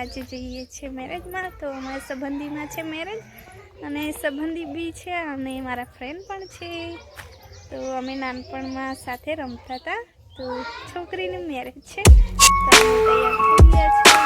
આજે જઈએ છીએ મેરેજમાં. તો અમારા સંબંધીમાં છે મેરેજ, અને સંબંધી બી છે અને મારા ફ્રેન્ડ પણ છે. તો અમે નાનપણમાં સાથે રમતા હતા. તો છોકરીની મેરેજ છે, તો અમે તૈયાર થઈ ગયા છીએ.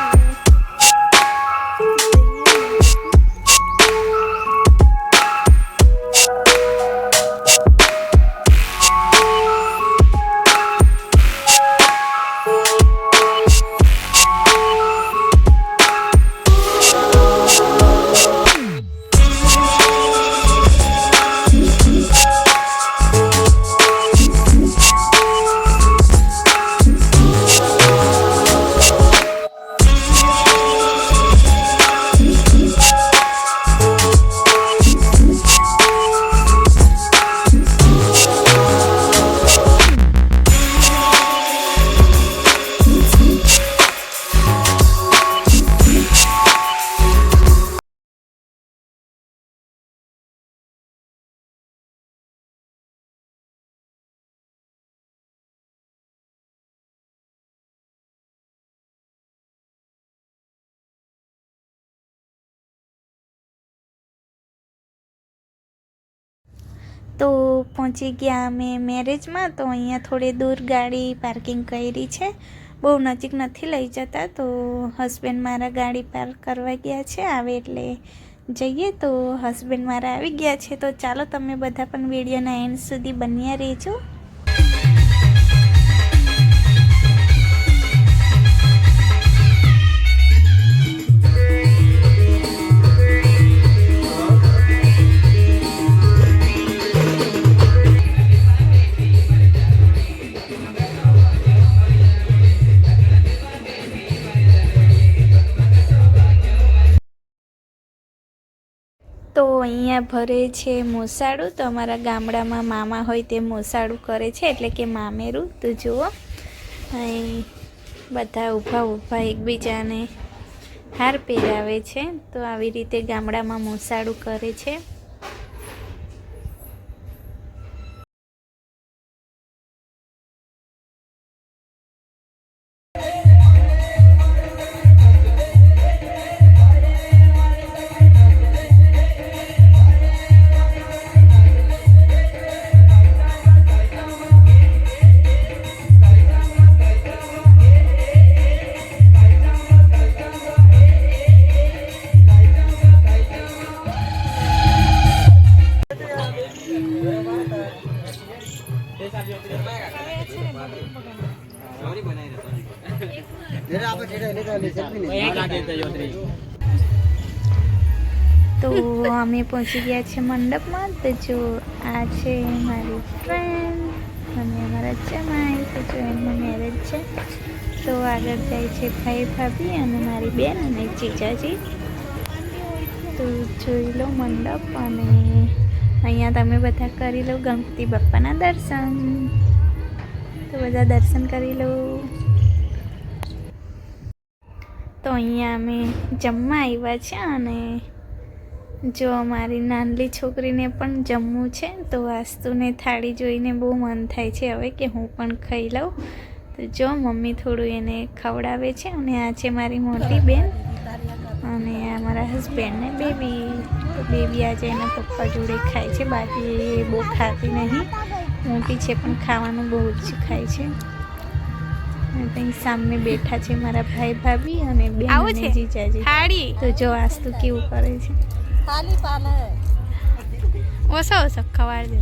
તો પહોંચી ગયા અમે મેરેજમાં. તો અહીંયા થોડી દૂર ગાડી પાર્કિંગ કરી છે, બહુ નજીક નથી લઈ જતા. તો હસબન્ડ મારા ગાડી પાર્ક કરવા ગયા છે, આવે એટલે જઈએ. તો હસબન્ડ મારા આવી ગયા છે. તો ચાલો તમે બધા પણ વિડીયોના એન્ડ સુધી બન્યા રહેજો. તો અહીંયા ભરે છે મોસાળું. તો અમારા ગામડામાં મામા હોય તે મોસાળું કરે છે, એટલે કે મામેરું. તો જુઓ અહીં બધા ઊભા એકબીજાને હાર પહેરાવે છે. તો આવી રીતે ગામડામાં મોસાળું કરે છે. તો અમે પહોંચી ગયા છે મંડપમાં. તો જો આ છે મારી ફ્રેન્ડ અને અમારા જમાઈ. તો જો એમનો મેરેજ છે. તો આગળ જાય છે ભાઈ ભાભી અને મારી બેન અને જીજાજી. તો જોઈ લો મંડપ, અને અહીંયા તમે બધા કરી લો ગણપતિ બાપ્પાના દર્શન. તો બધા દર્શન કરી લો. તો અહીંયા અમે જમવા આવ્યા છે, અને જો અમારી નાનલી છોકરીને પણ જમવું છે. તો વાસ્તુને થાળી જોઈને બહુ મન થાય છે હવે કે હું પણ ખાઈ લઉં. તો જો મમ્મી થોડું એને ખવડાવે છે. અને આ છે મારી મોટી બેન, અને આ મારા હસબન્ડને બેબી. તો બેબી આજે એના પપ્પા જોડે ખાય છે, બાકી બહુ ખાતી નહીં. મોટી છે પણ ખાવાનું બહુ જ ખાય છે. અહીં સામે બેઠા છે મારા ભાઈ ભાભી અને બેન અને જીજાજી. તો જો વાસ્તુ કેવું કરે છે. ઓછો ખવાડ દે.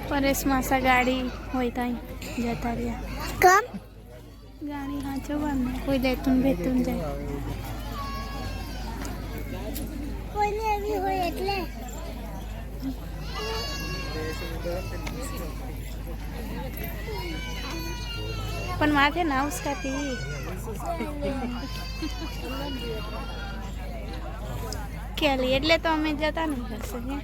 પરેશ માસા ગાડી હોય ત્યાં જતા રહ્યા. કમ ગાડી હાચવવાનું કોઈ લેતું ભેતું જાય. કોઈને એવી હોય એટલે પણ માથે ના ઉસકાતી. કેલી એટલે તો અમે જતા નહીં કરશે કે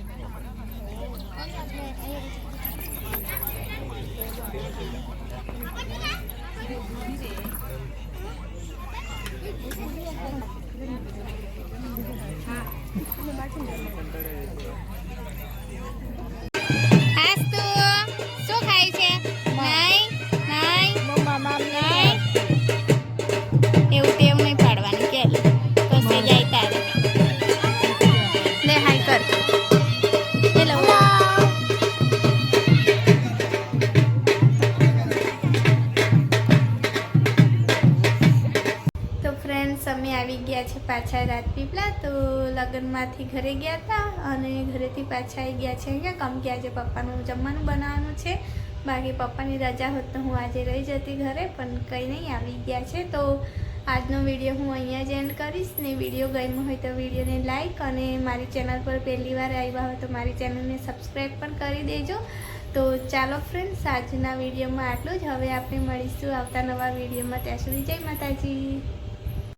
અમે આવી ગયા છે પાછા રાજપીપળા. તો લગ્નમાંથી ઘરે ગયા હતા અને ઘરેથી પાછા આવી ગયા છે અહીંયા. કમ કે આજે પપ્પાનું જમવાનું બનાવવાનું છે. બાકી પપ્પાની રજા હોત તો હું આજે રહી જતી ઘરે, પણ કંઈ નહીં, આવી ગયા છે. તો આજનો વિડીયો હું અહીંયા જ એન્ડ કરીશ ને. વિડીયો ગમ્યો હોય તો વિડીયોને લાઈક અને મારી ચેનલ પર પહેલી વાર આવ્યા હોય તો મારી ચેનલને સબસ્ક્રાઈબ પણ કરી દેજો. તો ચાલો ફ્રેન્ડ્સ, આજના વિડીયોમાં આટલું જ. હવે આપણે મળીશું આવતા નવા વિડીયોમાં. ત્યાં સુધી જય માતાજી.